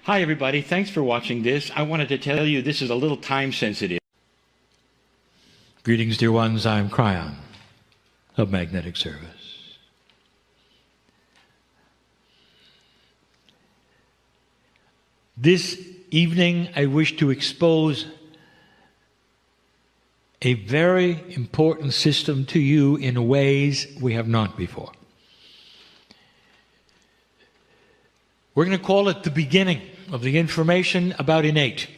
Hi everybody, thanks for watching this. I wanted to tell you this is a little time sensitive. Greetings dear ones, I'm Kryon of Magnetic Service. This evening I wish to expose a very important system to you in ways we have not before. We're going to call it the beginning of the information about innate.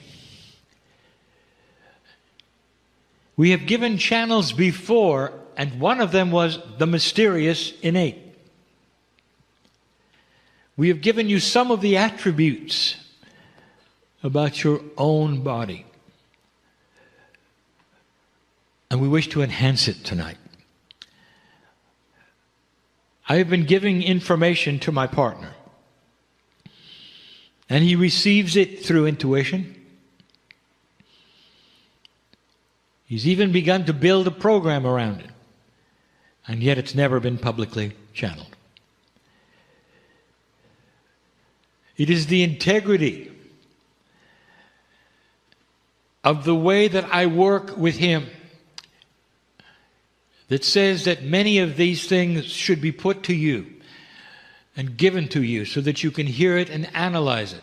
We have given channels before, and one of them was the mysterious innate. We have given you some of the attributes about your own body. And we wish to enhance it tonight. I have been giving information to my partner. And he receives it through intuition. He's even begun to build a program around it. And yet it's never been publicly channeled. It is the integrity of the way that I work with him that says that many of these things should be put to you and given to you so that you can hear it and analyze it.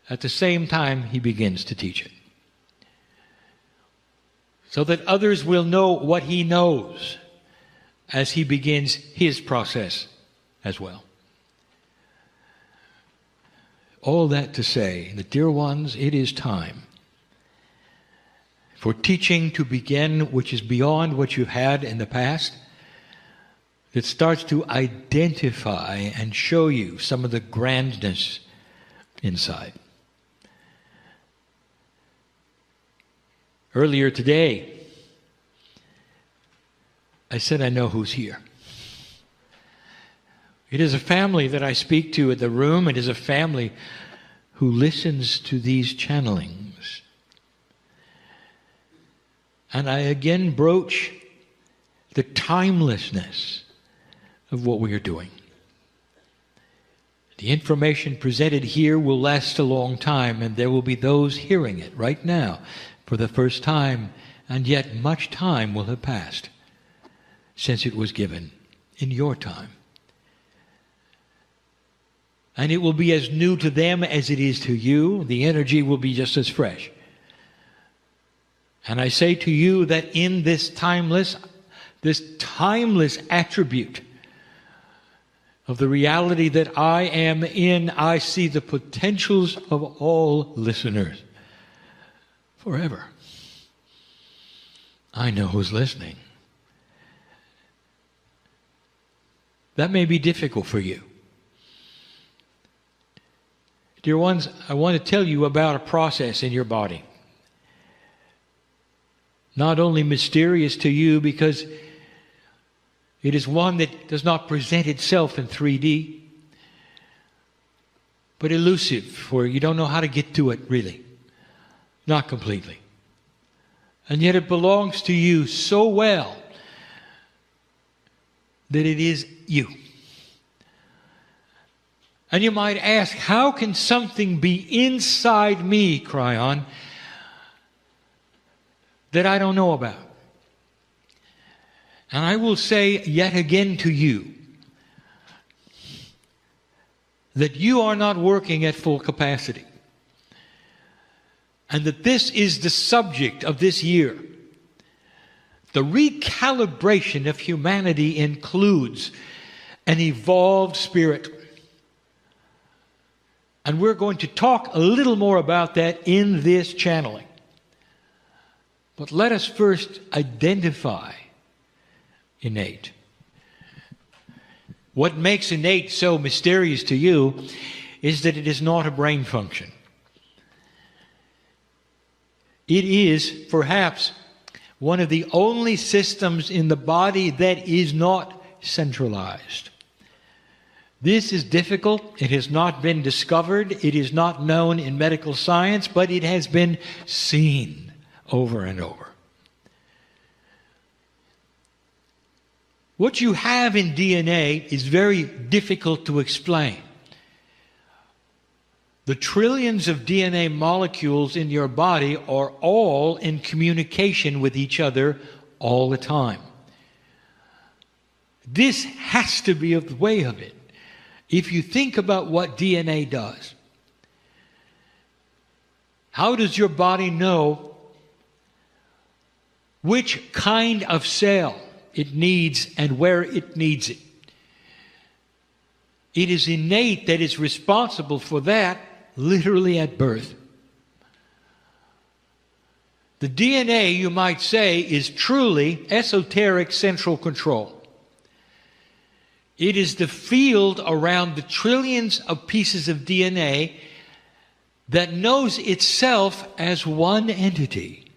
At the same time, he begins to teach it. So that others will know what he knows as he begins his process as well. All that to say that, dear ones, it is time for teaching to begin, which is beyond what you've had in the past. It starts to identify and show you some of the grandness inside. Earlier today, I said I know who's here. It is a family that I speak to in the room. It is a family who listens to these channelings. And I again broach the timelessness of what we are doing. The information presented here will last a long time, and there will be those hearing it right now for the first time, and yet much time will have passed since it was given in your time. And it will be as new to them as it is to you. The energy will be just as fresh. And I say to you that in this timeless attribute of the reality that I am in, I see the potentials of all listeners forever. I know who's listening. That may be difficult for you. Dear ones, I want to tell you about a process in your body. Not only mysterious to you because it is one that does not present itself in 3D, but elusive, where you don't know how to get to it really. Not completely. And yet it belongs to you so well that it is you. And you might ask, how can something be inside me, Kryon, that I don't know about? And I will say yet again to you that you are not working at full capacity. And that this is the subject of this year. The recalibration of humanity includes an evolved spirit. And we're going to talk a little more about that in this channeling. But let us first identify innate. What makes innate so mysterious to you is that it is not a brain function. It is perhaps one of the only systems in the body that is not centralized. This is difficult. It has not been discovered. It is not known in medical science, but it has been seen over and over. What you have in DNA is very difficult to explain. The trillions of DNA molecules in your body are all in communication with each other all the time. This has to be the way of it. If you think about what DNA does, how does your body know which kind of cell it needs and where it needs it? It is innate that is responsible for that literally at birth. The DNA, you might say, is truly esoteric central control. It is the field around the trillions of pieces of DNA that knows itself as one entity.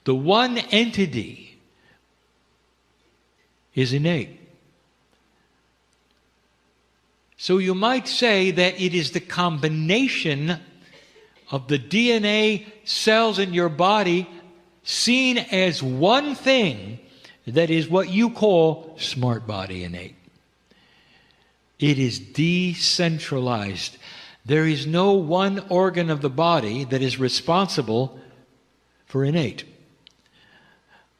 The one entity is innate. So you might say that it is the combination of the DNA cells in your body seen as one thing that is what you call smart body innate. It is decentralized. There is no one organ of the body that is responsible for innate.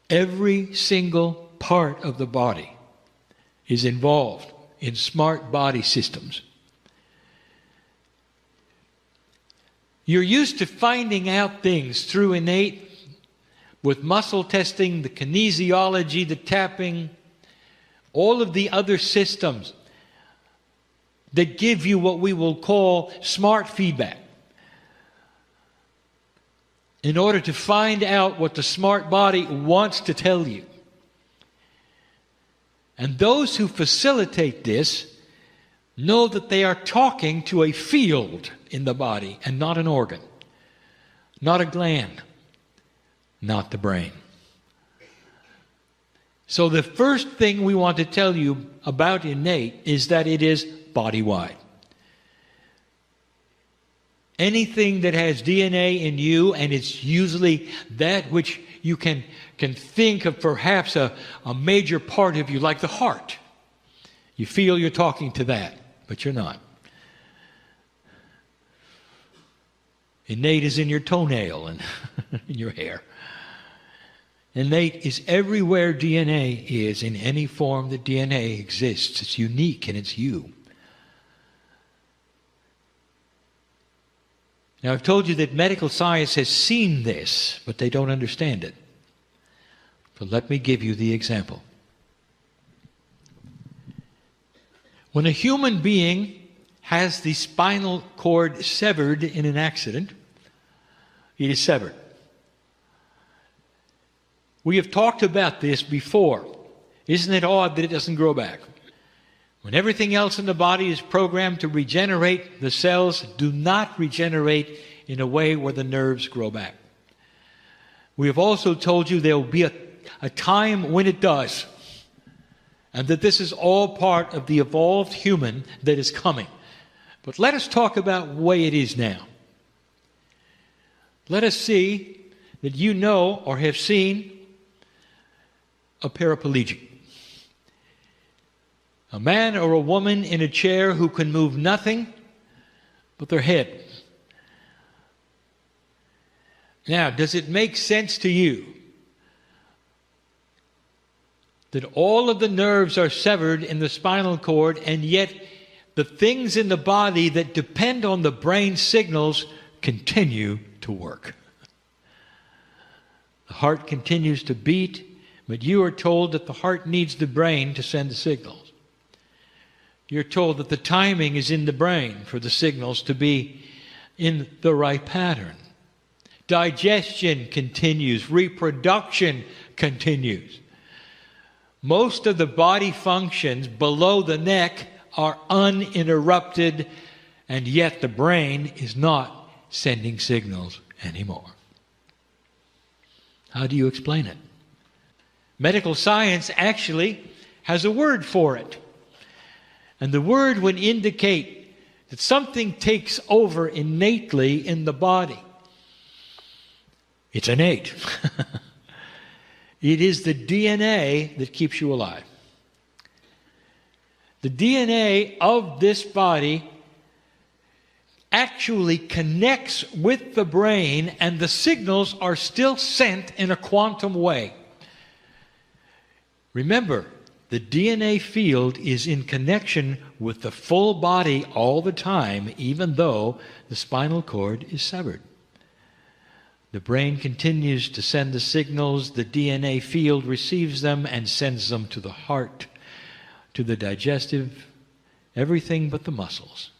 Every single part of the body is involved in smart body systems. You're used to finding out things through innate, with muscle testing, the kinesiology, the tapping, all of the other systems that give you what we will call smart feedback. In order to find out what the smart body wants to tell you. And those who facilitate this know that they are talking to a field in the body and not an organ, not a gland, not the brain. So the first thing we want to tell you about innate is that it is body-wide. Anything that has DNA in you, and it's usually that which you can think of perhaps a major part of you, like the heart. You feel you're talking to that, but you're not. Innate is in your toenail and in your hair. Innate is everywhere DNA is, in any form that DNA exists. It's unique and it's you. Now, I've told you that medical science has seen this, but they don't understand it. So let me give you the example. When a human being has the spinal cord severed in an accident, it is severed. We have talked about this before. Isn't it odd that it doesn't grow back? When everything else in the body is programmed to regenerate, the cells do not regenerate in a way where the nerves grow back. We have also told you there will be a time when it does, and that this is all part of the evolved human that is coming. But let us talk about the way it is now. Let us see that you know or have seen a paraplegic. A man or a woman in a chair who can move nothing but their head. Now, does it make sense to you that all of the nerves are severed in the spinal cord, and yet the things in the body that depend on the brain signals continue to work? The heart continues to beat, but you are told that the heart needs the brain to send the signals. You're told that the timing is in the brain for the signals to be in the right pattern. Digestion continues. Reproduction continues. Most of the body functions below the neck are uninterrupted, and yet the brain is not sending signals anymore. How do you explain it? Medical science actually has a word for it. And the word would indicate that something takes over innately in the body. It's innate. It is the DNA that keeps you alive. The DNA of this body actually connects with the brain, and the signals are still sent in a quantum way. Remember, the DNA field is in connection with the full body all the time, even though the spinal cord is severed. The brain continues to send the signals, the DNA field receives them and sends them to the heart, to the digestive, everything but the muscles.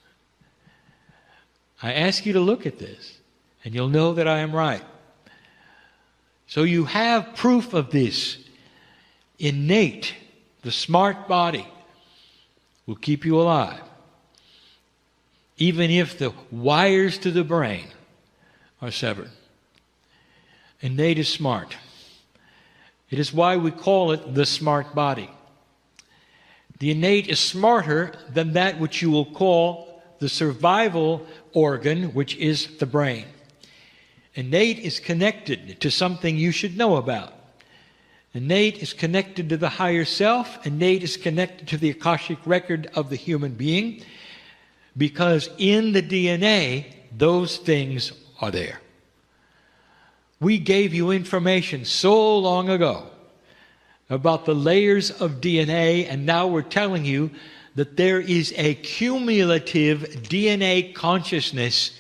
I ask you to look at this, and you'll know that I am right. So you have proof of this. Innate, the smart body, will keep you alive, even if the wires to the brain are severed. Innate is smart. It is why we call it the smart body. The innate is smarter than that which you will call the survival organ, which is the brain. Innate is connected to something you should know about. Innate is connected to the higher self. Innate is connected to the Akashic record of the human being, because in the DNA, those things are there. We gave you information so long ago about the layers of DNA, and now we're telling you that there is a cumulative DNA consciousness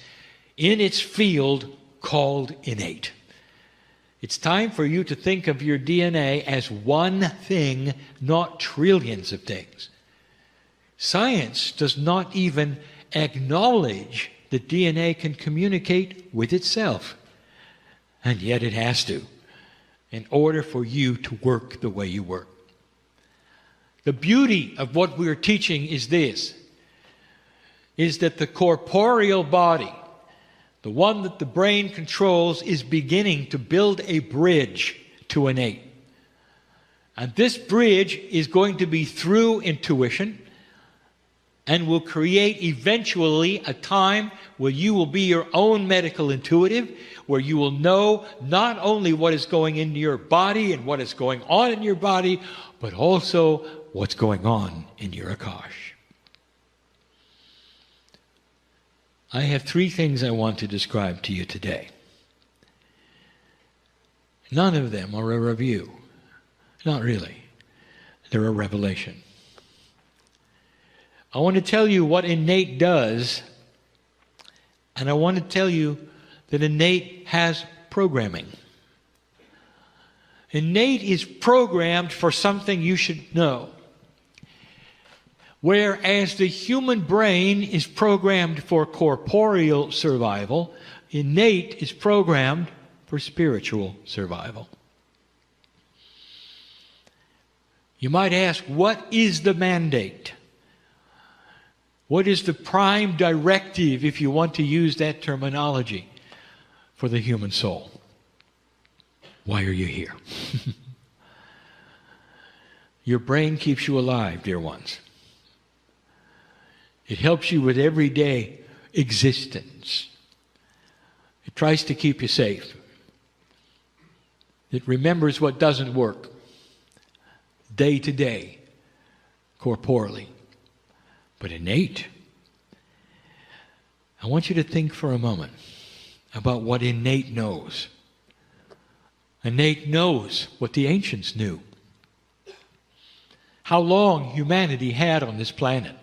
in its field called innate. It's time for you to think of your DNA as one thing, not trillions of things. Science does not even acknowledge that DNA can communicate with itself. And yet it has to, in order for you to work the way you work. The beauty of what we're teaching is this, is that the corporeal body, the one that the brain controls, is beginning to build a bridge to innate. And this bridge is going to be through intuition, and will create eventually a time where you will be your own medical intuitive, where you will know not only what is going into your body and what is going on in your body, but also what's going on in your Akash. I have 3 things I want to describe to you today. None of them are a review. Not really. They're a revelation. I want to tell you what innate does, and I want to tell you that innate has programming. Innate is programmed for something you should know. Whereas the human brain is programmed for corporeal survival, innate is programmed for spiritual survival. You might ask, what is the mandate? What is the prime directive, if you want to use that terminology, for the human soul? Why are you here? Your brain keeps you alive, dear ones. It helps you with everyday existence. It tries to keep you safe. It remembers what doesn't work day to day, corporally. But innate, I want you to think for a moment about what innate knows. Innate knows what the ancients knew. How long humanity had on this planet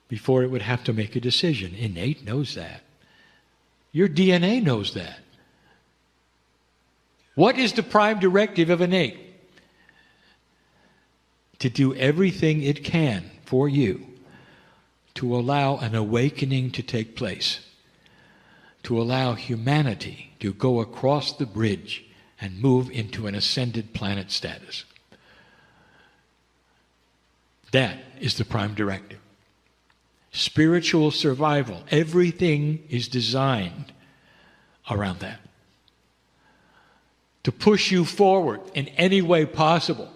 before it would have to make a decision. Innate knows that. Your DNA knows that. What is the prime directive of innate? To do everything it can for you to allow an awakening to take place, to allow humanity to go across the bridge and move into an ascended planet status. That is the prime directive. Spiritual survival, everything is designed around that. To push you forward in any way possible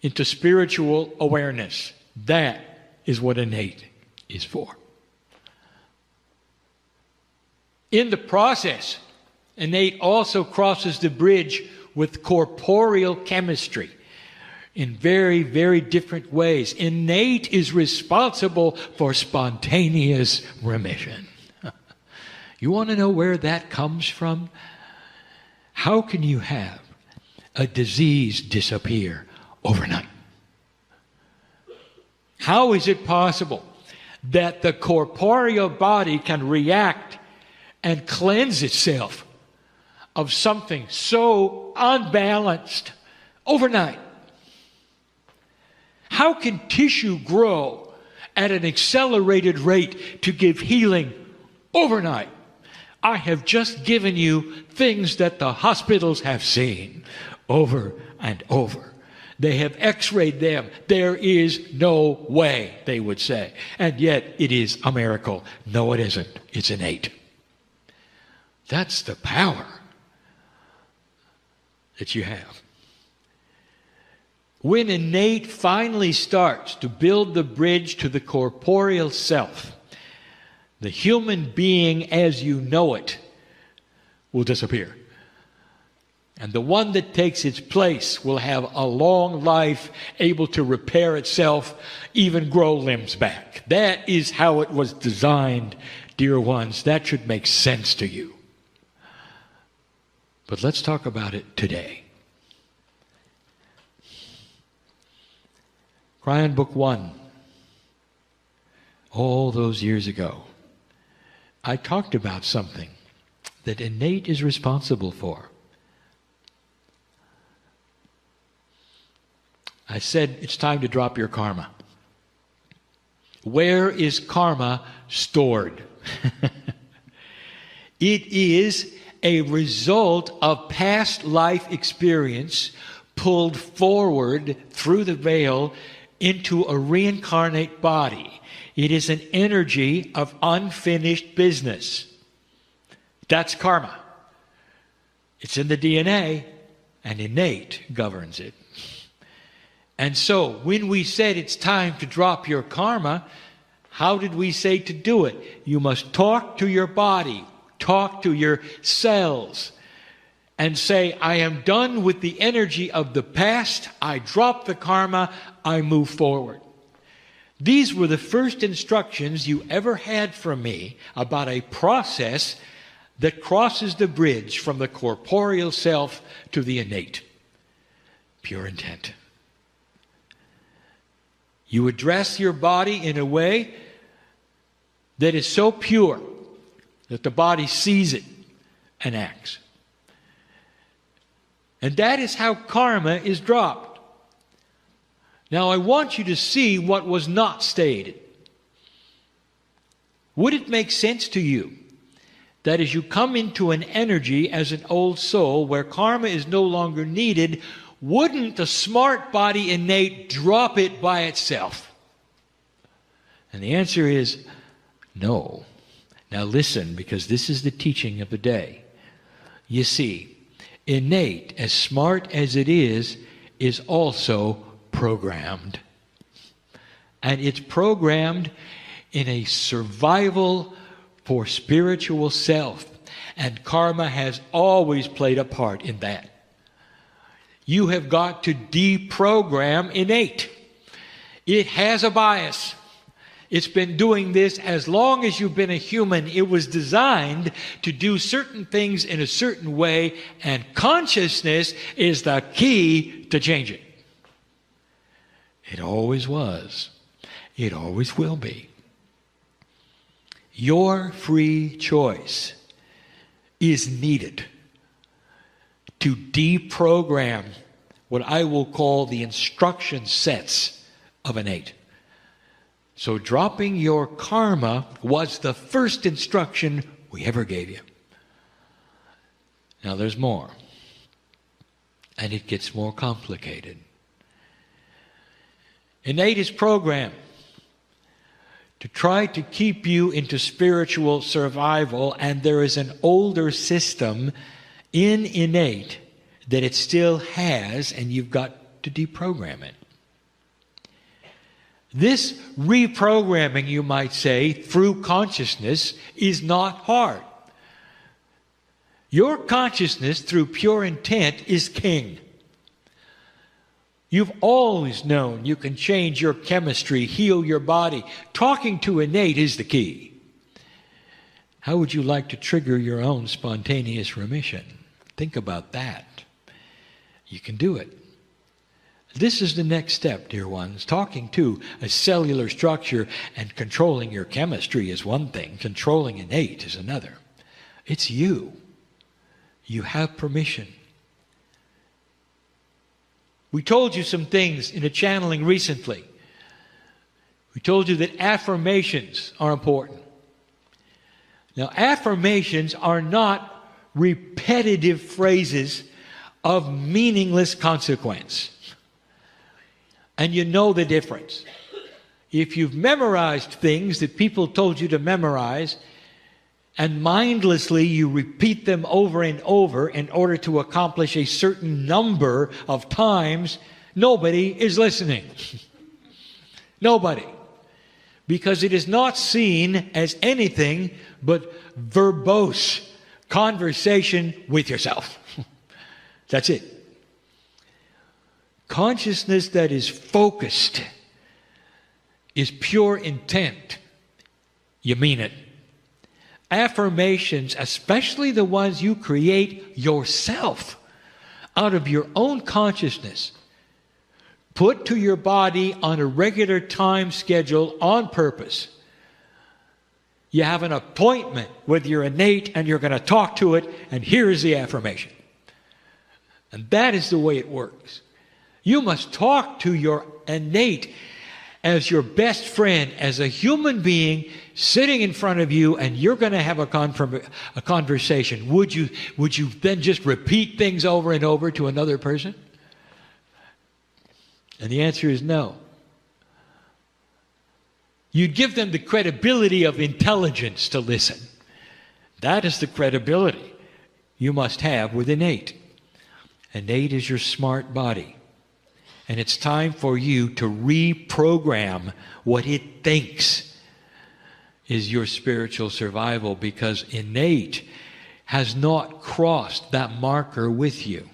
into spiritual awareness. That is what innate is for. In the process, innate also crosses the bridge with corporeal chemistry. in very, very different ways. Innate is responsible for spontaneous remission. You want to know where that comes from? How can you have a disease disappear overnight? How is it possible that the corporeal body can react and cleanse itself of something so unbalanced overnight? How can tissue grow at an accelerated rate to give healing overnight? I have just given you things that the hospitals have seen over and over. They have x-rayed them. There is no way, they would say. And yet it is a miracle. No, it isn't. It's innate. That's the power that you have. When innate finally starts to build the bridge to the corporeal self, the human being as you know it will disappear. And the one that takes its place will have a long life, able to repair itself, even grow limbs back. That is how it was designed, dear ones. That should make sense to you. But let's talk about it today. Kryon Book 1. All those years ago, I talked about something that innate is responsible for. I said it's time to drop your karma. Where is karma stored? It is a result of past life experience pulled forward through the veil into a reincarnate body. It is an energy of unfinished business. That's karma. It's in the DNA, and innate governs it. And so, when we said it's time to drop your karma, how did we say to do it? You must talk to your body, talk to your cells, and say, I am done with the energy of the past, I drop the karma, I move forward. These were the first instructions you ever had from me about a process that crosses the bridge from the corporeal self to the innate. Pure intent. You address your body in a way that is so pure that the body sees it and acts. And that is how karma is dropped. Now I want you to see what was not stated. Would it make sense to you that as you come into an energy as an old soul where karma is no longer needed, wouldn't the smart body innate drop it by itself? And the answer is no. Now listen, because this is the teaching of the day. You see, innate, as smart as it is also programmed. And it's programmed in a survival for spiritual self. And karma has always played a part in that. You have got to deprogram innate. It has a bias. It's been doing this as long as you've been a human. It was designed to do certain things in a certain way, and consciousness is the key to change it. It always was. It always will be. Your free choice is needed to deprogram what I will call the instruction sets of innate. So dropping your karma was the first instruction we ever gave you. Now there's more. And it gets more complicated. Innate is programmed to try to keep you into spiritual survival, and there is an older system in innate that it still has, and you've got to deprogram it. This reprogramming, you might say, through consciousness is not hard. Your consciousness, through pure intent, is king. You've always known you can change your chemistry, heal your body. Talking to innate is the key. How would you like to trigger your own spontaneous remission? Think about that. You can do it. This is the next step, dear ones. Talking to a cellular structure and controlling your chemistry is one thing. Controlling innate is another. It's you. You have permission. We told you some things in a channeling recently. We told you that affirmations are important. Now, affirmations are not repetitive phrases of meaningless consequence. And you know the difference. If you've memorized things that people told you to memorize, and mindlessly you repeat them over and over in order to accomplish a certain number of times, nobody is listening. Nobody. Because it is not seen as anything but verbose conversation with yourself. That's it. Consciousness that is focused is pure intent. You mean it. Affirmations, especially the ones you create yourself out of your own consciousness, put to your body on a regular time schedule on purpose. You have an appointment with your innate and you're going to talk to it, and here is the affirmation. And that is the way it works. You must talk to your innate as your best friend, as a human being sitting in front of you, and you're going to have a conversation. Would you then just repeat things over and over to another person? And the answer is no. You give them the credibility of intelligence to listen. That is the credibility you must have with innate. Innate is your smart body. And it's time for you to reprogram what it thinks is your spiritual survival, because innate has not crossed that marker with you.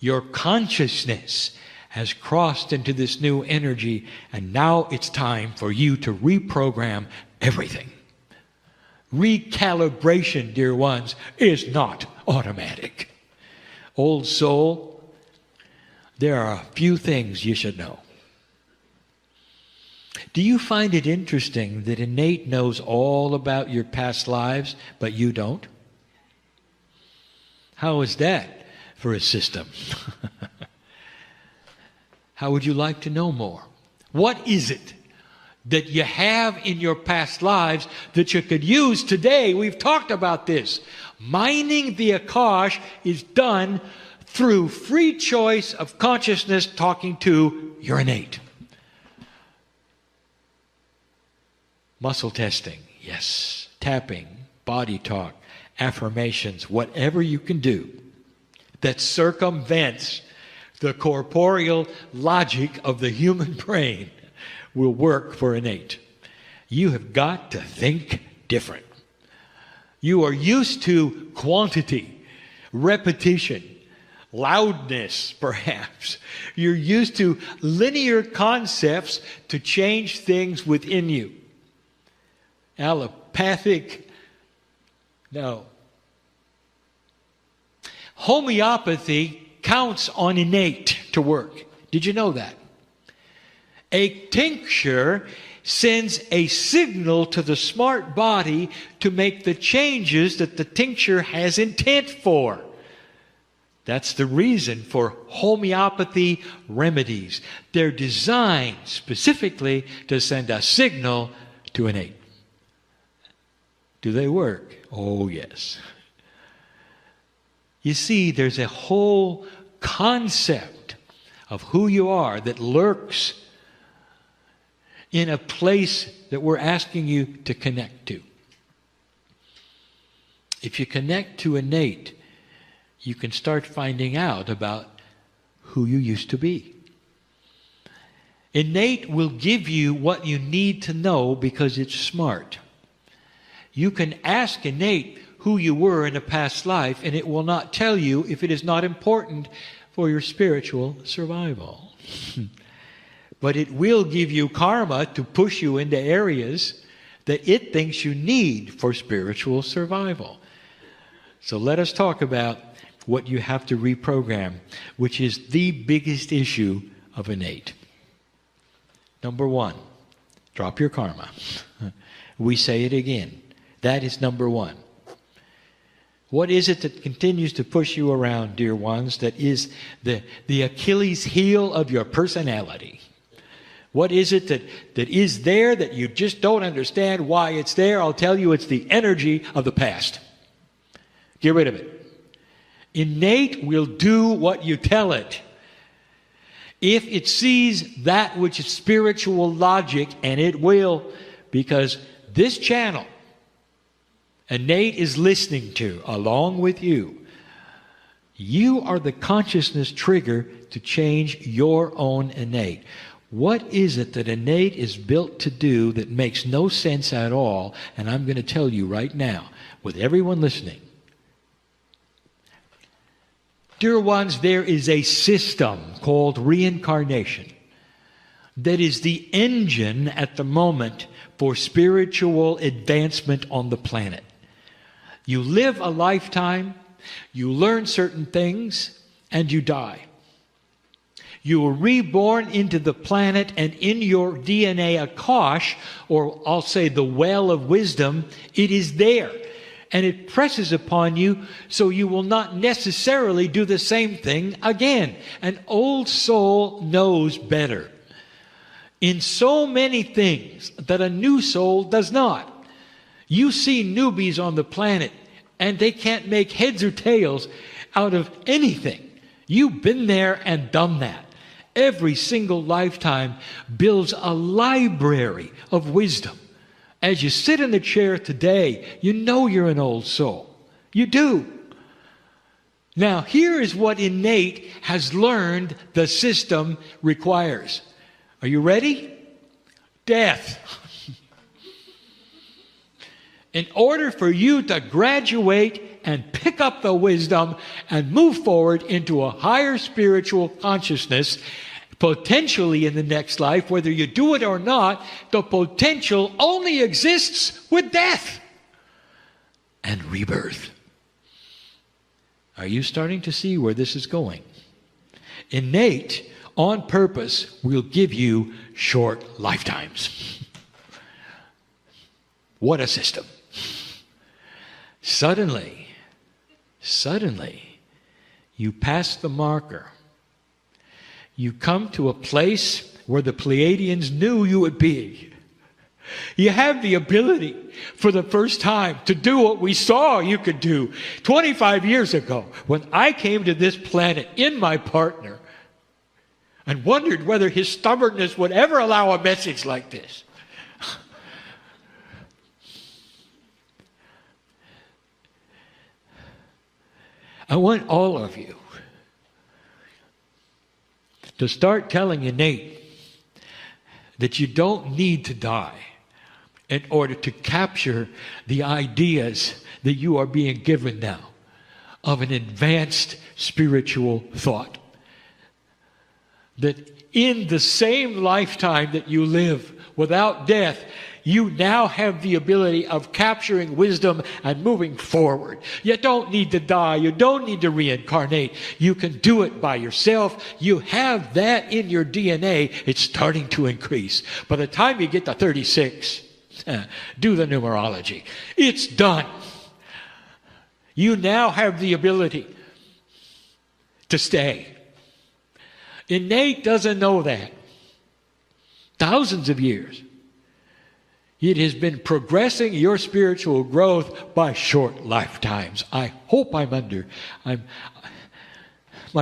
Your consciousness has crossed into this new energy, and now it's time for you to reprogram everything. Recalibration, dear ones, is not automatic. Old soul, there are a few things you should know. Do you find it interesting that innate knows all about your past lives, but you don't? How is that for a system? How would you like to know more? What is it that you have in your past lives that you could use today? We've talked about this. Mining the Akash is done through free choice of consciousness talking to your innate. Muscle testing, yes. Tapping, body talk, affirmations, whatever you can do that circumvents the corporeal logic of the human brain will work for innate. You have got to think different. You are used to quantity, repetition, loudness, perhaps. You're used to linear concepts to change things within you. Allopathic, no. Homeopathy counts on innate to work. Did you know that? A tincture sends a signal to the smart body to make the changes that the tincture has intent for. That's the reason for homeopathy remedies. They're designed specifically to send a signal to innate. Do they work? Oh, yes. You see, there's a whole concept of who you are that lurks in a place that we're asking you to connect to. If you connect to innate, you can start finding out about who you used to be. Innate will give you what you need to know because it's smart. You can ask innate who you were in a past life, and it will not tell you if it is not important for your spiritual survival. But it will give you karma to push you into areas that it thinks you need for spiritual survival. So let us talk about what you have to reprogram, which is the biggest issue of innate. Number one, drop your karma. We say it again. That is number one. What is it that continues to push you around, dear ones, that is the Achilles heel of your personality? What is it that is there that you just don't understand why it's there? I'll tell you, it's the energy of the past. Get rid of it. Innate will do what you tell it. If it sees that which is spiritual logic, and it will, because this channel, innate is listening to, along with you. You are the consciousness trigger to change your own innate. What is it that innate is built to do that makes no sense at all? And I'm going to tell you right now, with everyone listening. Dear ones, there is a system called reincarnation that is the engine at the moment for spiritual advancement on the planet. You live a lifetime, you learn certain things, and you die. You are reborn into the planet, and in your DNA, Akash, or I'll say the well of wisdom, it is there. And it presses upon you, so you will not necessarily do the same thing again. An old soul knows better in so many things that a new soul does not. You see newbies on the planet, and they can't make heads or tails out of anything. You've been there and done that. Every single lifetime builds a library of wisdom. As you sit in the chair today, you know you're an old soul. You do. Now, here is what innate has learned the system requires. Are you ready? Death. In order for you to graduate and pick up the wisdom and move forward into a higher spiritual consciousness, potentially in the next life, whether you do it or not, the potential only exists with death and rebirth. Are you starting to see where this is going? Innate, on purpose, will give you short lifetimes. What a system. Suddenly, you pass the marker. You come to a place where the Pleiadians knew you would be. You have the ability for the first time to do what we saw you could do 25 years ago when I came to this planet in my partner and wondered whether his stubbornness would ever allow a message like this. I want all of you to start telling innate that you don't need to die in order to capture the ideas that you are being given now of an advanced spiritual thought. That in the same lifetime that you live without death, you now have the ability of capturing wisdom and moving forward. You don't need to die. You don't need to reincarnate. You can do it by yourself. You have that in your DNA. It's starting to increase. By the time you get to 36, do the numerology. It's done. You now have the ability to stay. Innate doesn't know that. Thousands of years. It has been progressing your spiritual growth by short lifetimes. I hope my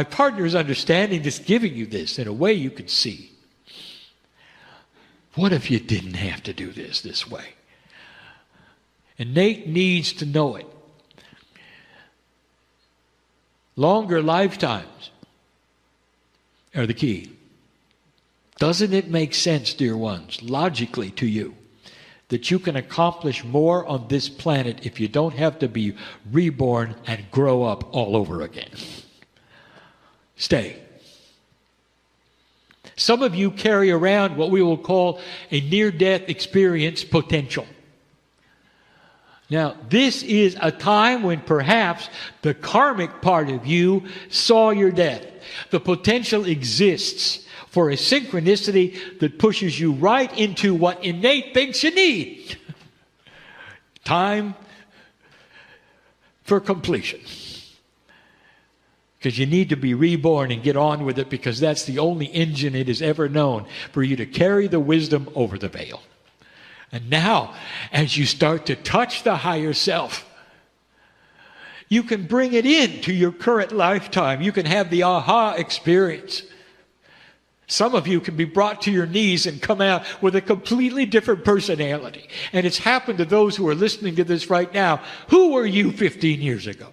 partner is understanding this, giving you this in a way you can see. What if you didn't have to do this way? Innate needs to know it. Longer lifetimes are the key. Doesn't it make sense, dear ones, logically to you, that you can accomplish more on this planet if you don't have to be reborn and grow up all over again? Stay. Some of you carry around what we will call a near-death experience potential. Now, this is a time when perhaps the karmic part of you saw your death. The potential exists for a synchronicity that pushes you right into what innate thinks you need. Time for completion. Because you need to be reborn and get on with it, because that's the only engine it has ever known for you to carry the wisdom over the veil. And now, as you start to touch the higher self, you can bring it into your current lifetime. You can have the aha experience. Some of you can be brought to your knees and come out with a completely different personality. And it's happened to those who are listening to this right now. Who were you 15 years ago?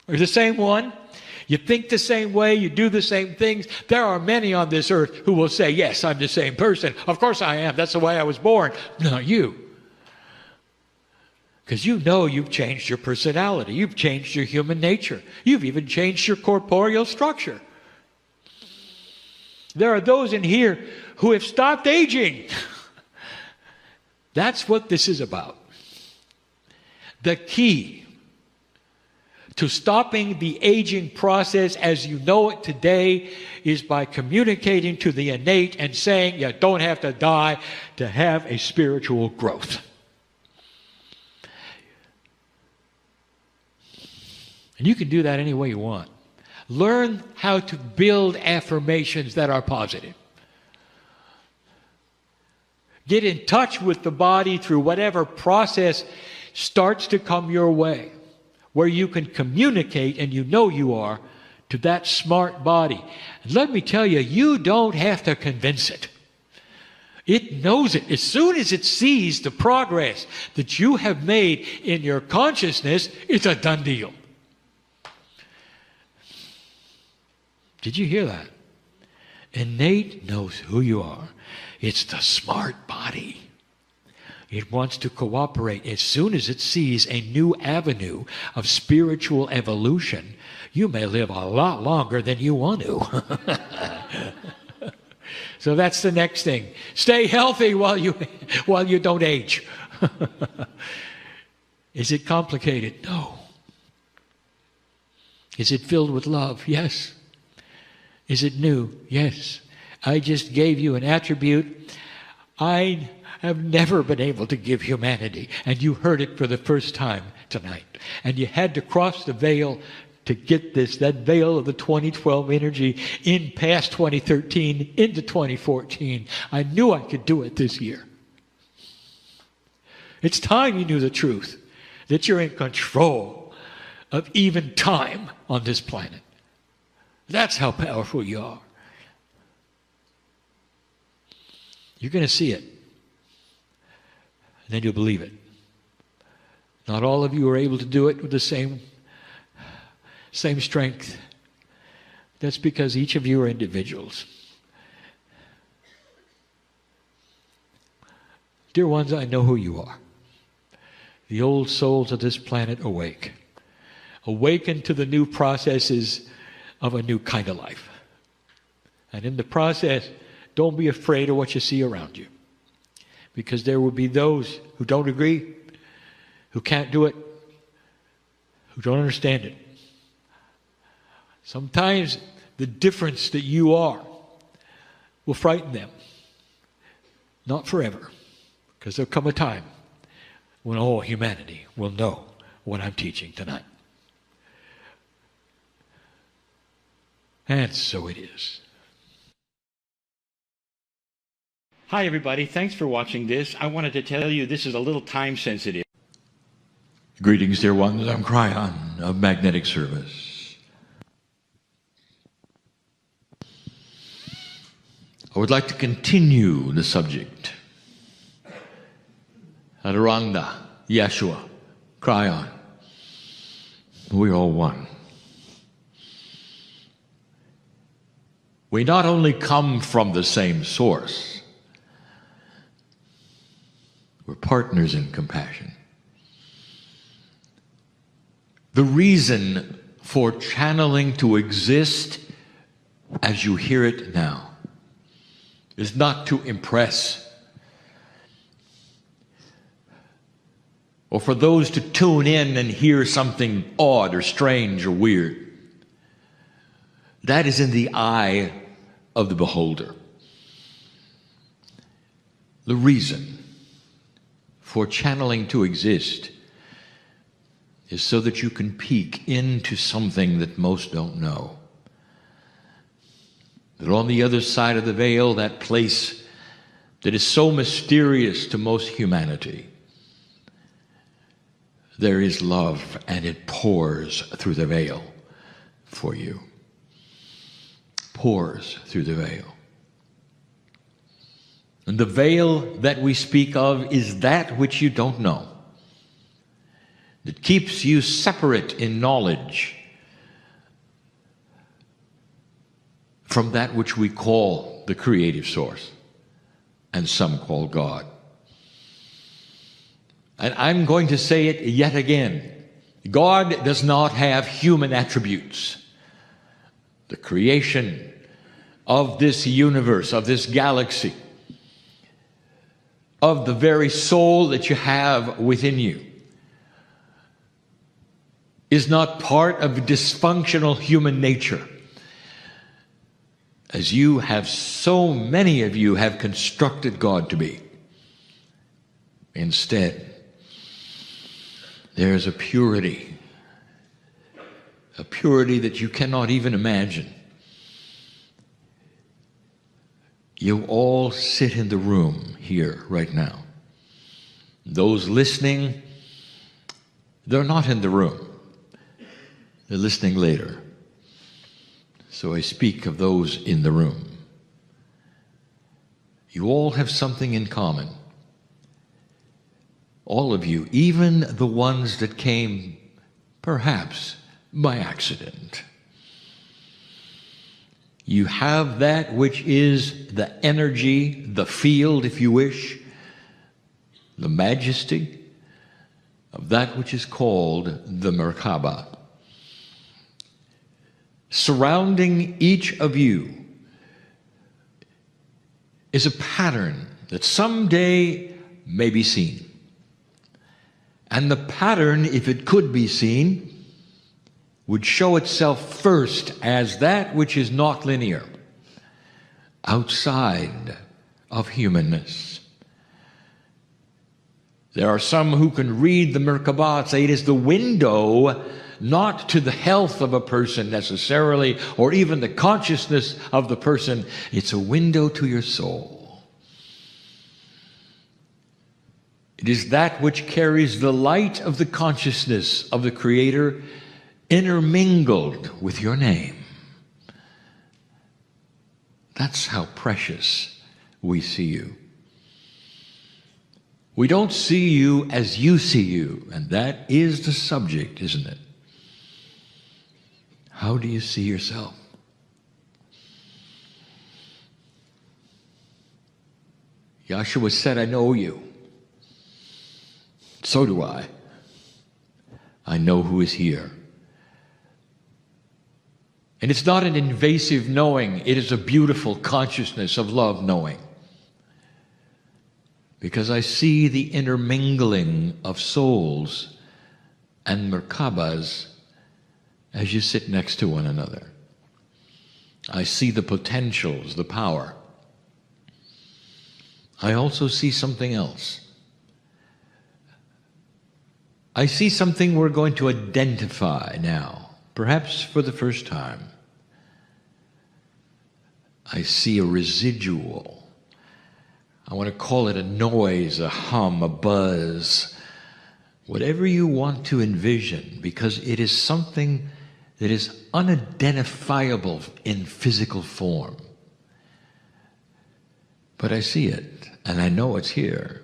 Are you the same one? You think the same way, you do the same things. There are many on this earth who will say, yes, I'm the same person. Of course I am. That's the way I was born. Not you. Because you know you've changed your personality. You've changed your human nature. You've even changed your corporeal structure. There are those in here who have stopped aging. That's what this is about. The key to stopping the aging process as you know it today is by communicating to the innate and saying you don't have to die to have a spiritual growth. And you can do that any way you want. Learn how to build affirmations that are positive. Get in touch with the body through whatever process starts to come your way, where you can communicate, and you know you are, to that smart body. And let me tell you, you don't have to convince it. It knows it. As soon as it sees the progress that you have made in your consciousness, it's a done deal. Did you hear that? Innate knows who you are. It's the smart body. It wants to cooperate. As soon as it sees a new avenue of spiritual evolution, you may live a lot longer than you want to. So that's the next thing. Stay healthy while you don't age. Is it complicated? No. Is it filled with love? Yes. Is it new? Yes. I just gave you an attribute I have never been able to give humanity, and you heard it for the first time tonight. And you had to cross the veil to get this, that veil of the 2012 energy in past 2013 into 2014. I knew I could do it this year. It's time you knew the truth, that you're in control of even time on this planet. That's how powerful you are. You're going to see it. And then you'll believe it. Not all of you are able to do it with the same strength. That's because each of you are individuals. Dear ones, I know who you are. The old souls of this planet awake. Awaken to the new processes of a new kind of life. And in the process, don't be afraid of what you see around you. Because there will be those who don't agree, who can't do it, who don't understand it. Sometimes the difference that you are will frighten them. Not forever. Because there'll come a time when all humanity will know what I'm teaching tonight. And so it is. Hi, everybody. Thanks for watching this. I wanted to tell you this is a little time sensitive. Greetings, dear ones. I'm Kryon of Magnetic Service. I would like to continue the subject. Adoranda, Yeshua, Kryon. We're all one. We not only come from the same source, we're partners in compassion. The reason for channeling to exist as you hear it now is not to impress, or for those to tune in and hear something odd or strange or weird. That is in the eye of the beholder. The reason for channeling to exist is so that you can peek into something that most don't know. That on the other side of the veil, that place that is so mysterious to most humanity, there is love, and it pours through the veil for you. Pours through the veil. And the veil that we speak of is that which you don't know. It keeps you separate in knowledge from that which we call the creative source, and some call God. And I'm going to say it yet again. God does not have human attributes. The creation of this universe, of this galaxy, of the very soul that you have within you, is not part of dysfunctional human nature, as you have, so many of you have constructed God to be. Instead, there is a purity that you cannot even imagine. You all sit in the room here right now. Those listening, they're not in the room. They're listening later. So I speak of those in the room. You all have something in common. All of you, even the ones that came perhaps by accident. You have that which is the energy, the field, if you wish, the majesty of that which is called the Merkaba. Surrounding each of you is a pattern that someday may be seen. And the pattern, if it could be seen, would show itself first as that which is not linear, outside of humanness. There are some who can read the Merkaba and say it is the window not to the health of a person necessarily, or even the consciousness of the person. It's a window to your soul. It is that which carries the light of the consciousness of the Creator intermingled with your name. That's how precious we see you. We don't see you as you see you, and that is the subject, isn't it? How do you see yourself? Yahshua said, I know you. So do I. I know who is here. And it's not an invasive knowing, it is a beautiful consciousness of love knowing. Because I see the intermingling of souls and Merkabas as you sit next to one another. I see the potentials, the power. I also see something else. I see something we're going to identify now, perhaps for the first time. I see a residual. I want to call it a noise, a hum, a buzz, whatever you want to envision, because it is something that is unidentifiable in physical form. But I see it, and I know it's here.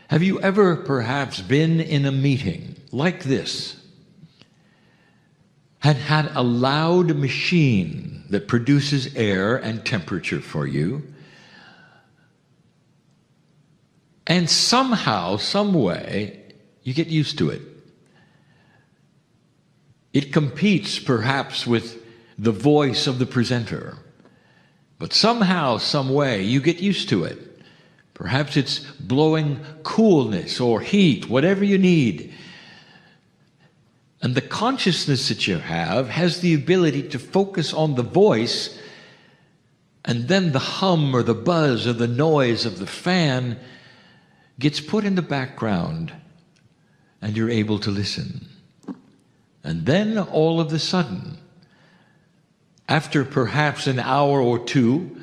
Have you ever perhaps been in a meeting like this and had a loud machine that produces air and temperature for you, and somehow, some way, you get used to it? It competes perhaps with the voice of the presenter. But somehow, some way, you get used to it. Perhaps it's blowing coolness or heat, whatever you need. And the consciousness that you have has the ability to focus on the voice, and then the hum or the buzz or the noise of the fan gets put in the background, and you're able to listen. And then all of a sudden, after perhaps an hour or two,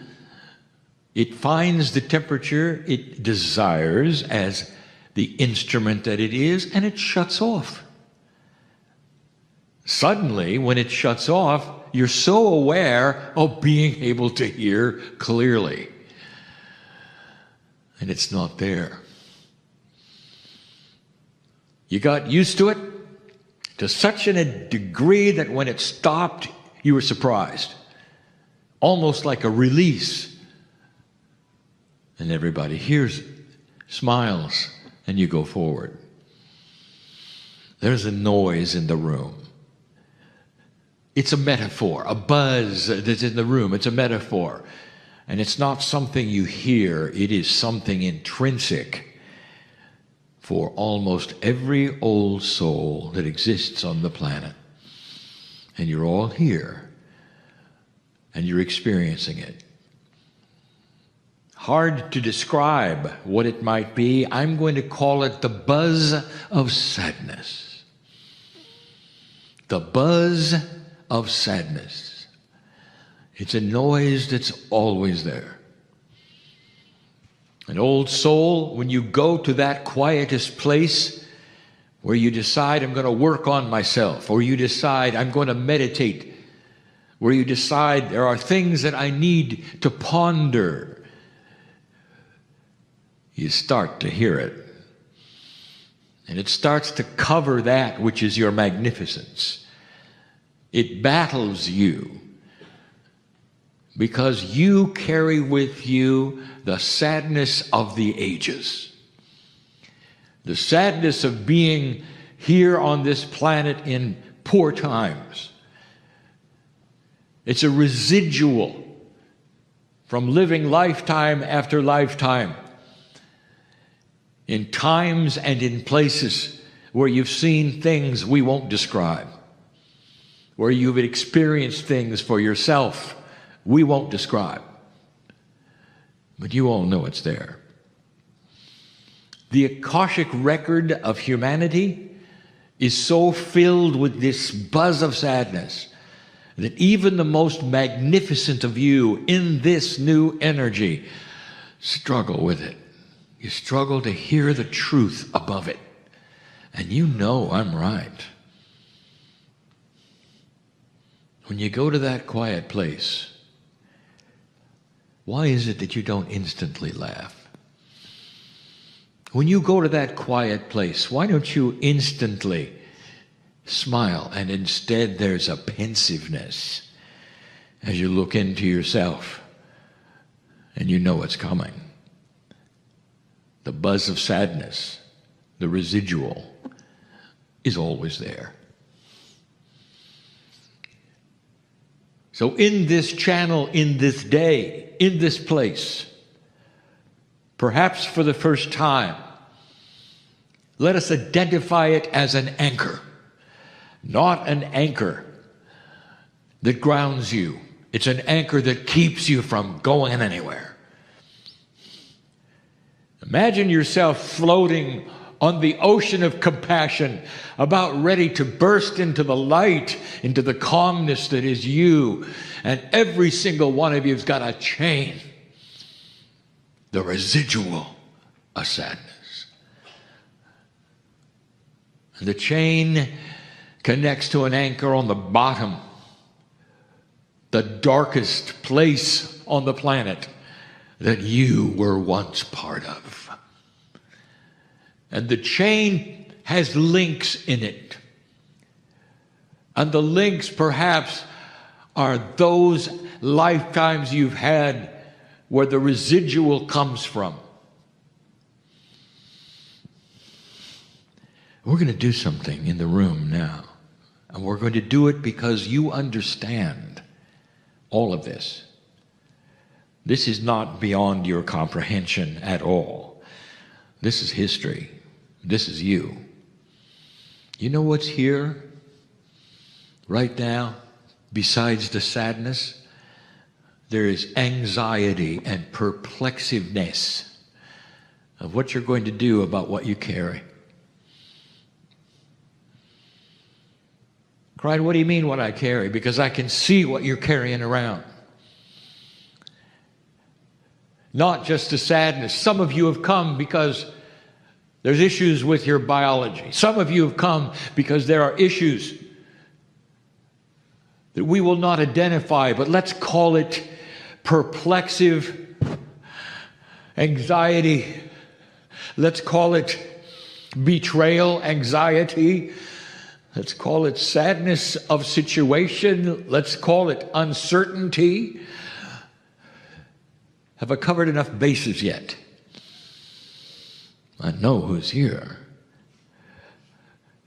it finds the temperature it desires as the instrument that it is, and it shuts off. Suddenly, when it shuts off, you're so aware of being able to hear clearly. And it's not there. You got used to it to such a degree that when it stopped, you were surprised. Almost like a release. And everybody hears it, smiles, and you go forward. There's a noise in the room. It's a metaphor, a buzz that's in the room. It's a metaphor. And it's not something you hear. It is something intrinsic for almost every old soul that exists on the planet. And you're all here. And you're experiencing it. Hard to describe what it might be. I'm going to call it the buzz of sadness. The buzz of sadness. It's a noise that's always there. An old soul, when you go to that quietest place where you decide, I'm going to work on myself, or you decide, I'm going to meditate, where you decide there are things that I need to ponder, you start to hear it. And it starts to cover that which is your magnificence. It battles you because you carry with you the sadness of the ages. The sadness of being here on this planet in poor times. It's a residual from living lifetime after lifetime in times and in places where you've seen things we won't describe, where you've experienced things for yourself we won't describe. But you all know it's there. The Akashic record of humanity is so filled with this buzz of sadness that even the most magnificent of you in this new energy struggle with it. You struggle to hear the truth above it. And you know I'm right. When you go to that quiet place, why is it that you don't instantly laugh? When you go to that quiet place, why don't you instantly smile, and instead there's a pensiveness as you look into yourself and you know it's coming. The buzz of sadness, the residual, is always there. So in this channel, in this day, in this place, perhaps for the first time, let us identify it as an anchor. Not an anchor that grounds you. It's an anchor that keeps you from going anywhere. Imagine yourself floating on the ocean of compassion, about ready to burst into the light, into the calmness that is you. And every single one of you has got a chain, the residual of sadness. And the chain connects to an anchor on the bottom, the darkest place on the planet that you were once part of. And the chain has links in it. And the links perhaps are those lifetimes you've had where the residual comes from. We're going to do something in the room now. And we're going to do it because you understand all of this. This is not beyond your comprehension at all. This is history. This is you. You know what's here right now besides the sadness? There is anxiety and perplexiveness of what you're going to do about what you carry. Kryon, what do you mean what I carry? Because I can see what you're carrying around. Not just the sadness. Some of you have come because there's issues with your biology. Some of you have come because there are issues that we will not identify, but let's call it perplexive anxiety. Let's call it betrayal anxiety. Let's call it sadness of situation. Let's call it uncertainty. Have I covered enough bases yet? I know who's here.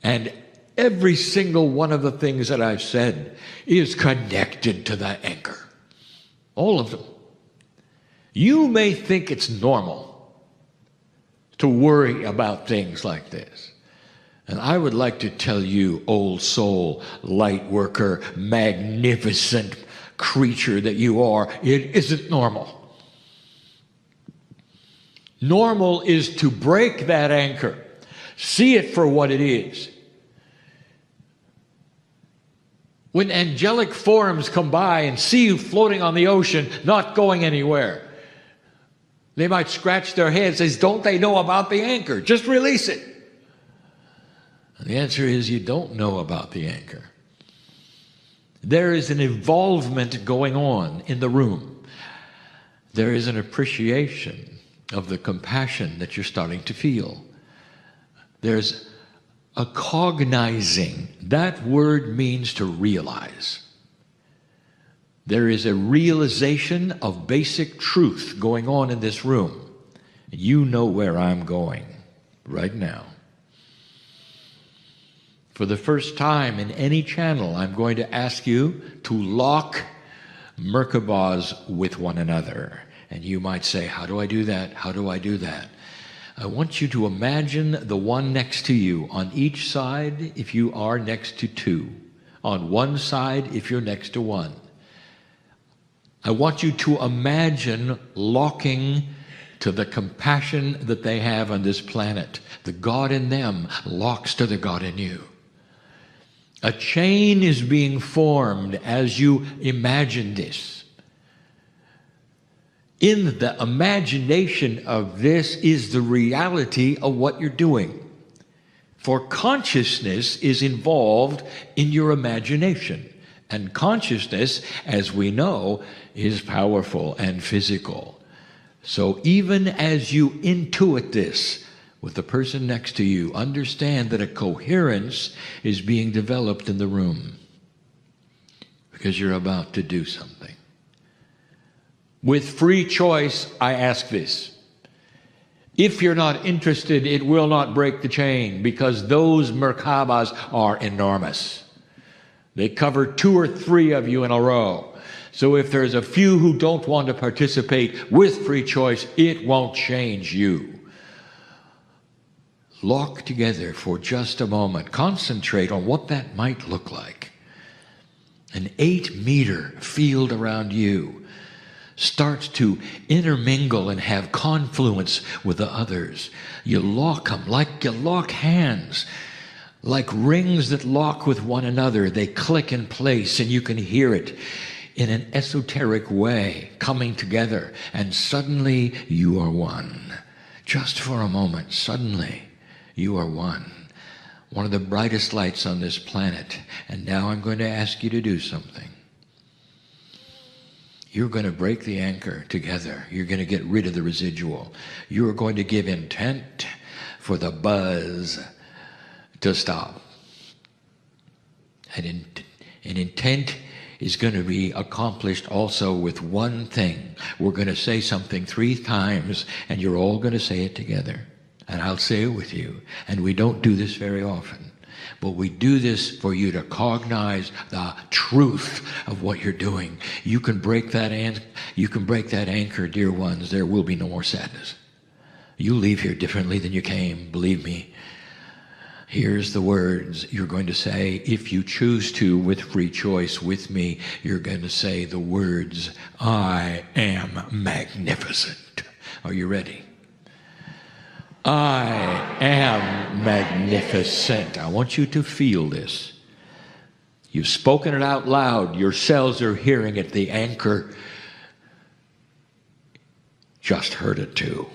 And every single one of the things that I've said is connected to that anchor. All of them. You may think it's normal to worry about things like this. And I would like to tell you, old soul, light worker, magnificent creature that you are, it isn't normal. Normal is to break that anchor. See it for what it is. When angelic forms come by and see you floating on the ocean, not going anywhere, they might scratch their heads and say, don't they know about the anchor? Just release it. And the answer is you don't know about the anchor. There is an involvement going on in the room. There is an appreciation of the compassion that you're starting to feel. There's a cognizing. That word means to realize. There is a realization of basic truth going on in this room. You know where I'm going right now. For the first time in any channel, I'm going to ask you to lock Merkabahs with one another. And you might say, how do I do that? How do I do that? I want you to imagine the one next to you on each side if you are next to two. On one side if you're next to one. I want you to imagine locking to the compassion that they have on this planet. The God in them locks to the God in you. A chain is being formed as you imagine this. In the imagination of this is the reality of what you're doing. For consciousness is involved in your imagination. And consciousness, as we know, is powerful and physical. So even as you intuit this with the person next to you, understand that a coherence is being developed in the room. Because you're about to do something. With free choice, I ask this. If you're not interested, it will not break the chain because those Merkabahs are enormous. They cover 2 or 3 of you in a row. So if there's a few who don't want to participate with free choice, it won't change you. Lock together for just a moment. Concentrate on what that might look like. An 8-meter field around you starts to intermingle and have confluence with the others. You lock them like you lock hands, like rings that lock with one another. They click in place and you can hear it in an esoteric way coming together, and suddenly you are one. Just for a moment, suddenly you are one. One of the brightest lights on this planet. And now I'm going to ask you to do something. You're going to break the anchor together. You're going to get rid of the residual. You're going to give intent for the buzz to stop. And intent is going to be accomplished also with one thing. We're going to say something 3 times, and you're all going to say it together. And I'll say it with you. And we don't do this very often. But we do this for you to cognize the truth of what you're doing. You can break that anchor, dear ones. There will be no more sadness. You leave here differently than you came, believe me. Here's the words you're going to say. If you choose to, with free choice with me, you're going to say the words, I am magnificent. Are you ready? I am magnificent. I want you to feel this. You've spoken it out loud. Your cells are hearing it. The anchor just heard it too.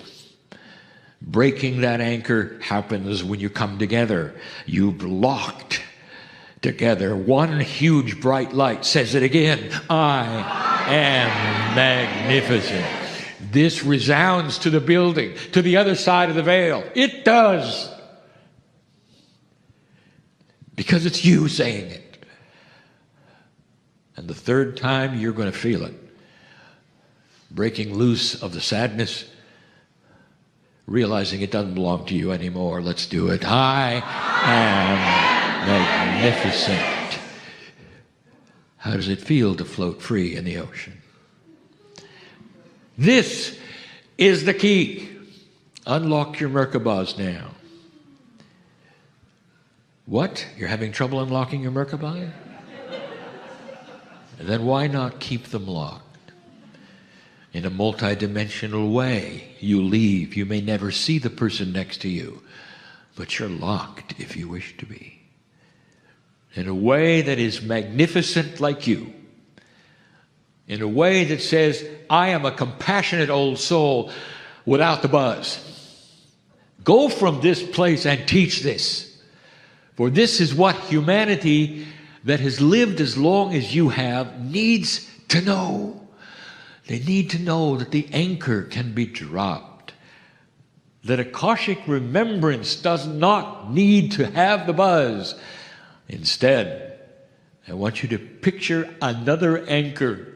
Breaking that anchor happens when you come together. You've locked together. One huge bright light says it again. I am magnificent. This resounds to the building, to the other side of the veil. It does. Because it's you saying it. And the third time, you're going to feel it. Breaking loose of the sadness, realizing it doesn't belong to you anymore. Let's do it. I am magnificent. How does it feel to float free in the ocean? This is the key. Unlock your Merkabahs now. What? You're having trouble unlocking your Merkabah? Then why not keep them locked? In a multidimensional way, you leave. You may never see the person next to you, but you're locked if you wish to be. In a way that is magnificent like you. In a way that says, I am a compassionate old soul without the buzz. Go from this place and teach this. For this is what humanity that has lived as long as you have needs to know. They need to know that the anchor can be dropped. That Akashic remembrance does not need to have the buzz. Instead, I want you to picture another anchor.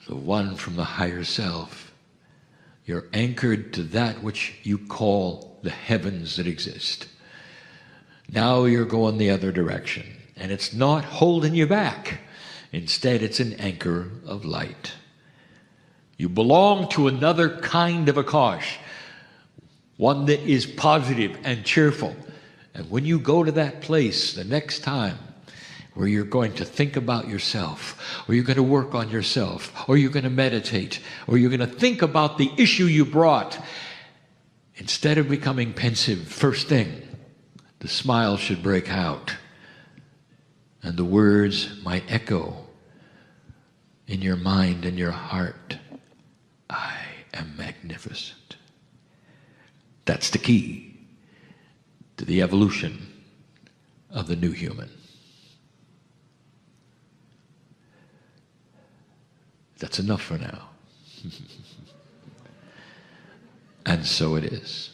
The one from the higher self. You're anchored to that which you call the heavens that exist. Now you're going the other direction. And it's not holding you back. Instead, it's an anchor of light. You belong to another kind of Akash. One that is positive and cheerful. And when you go to that place the next time, where you're going to think about yourself, or you're going to work on yourself, or you're going to meditate, or you're going to think about the issue you brought, instead of becoming pensive, first thing, the smile should break out, and the words might echo in your mind and your heart. I am magnificent. That's the key to the evolution of the new human. That's enough for now. And so it is.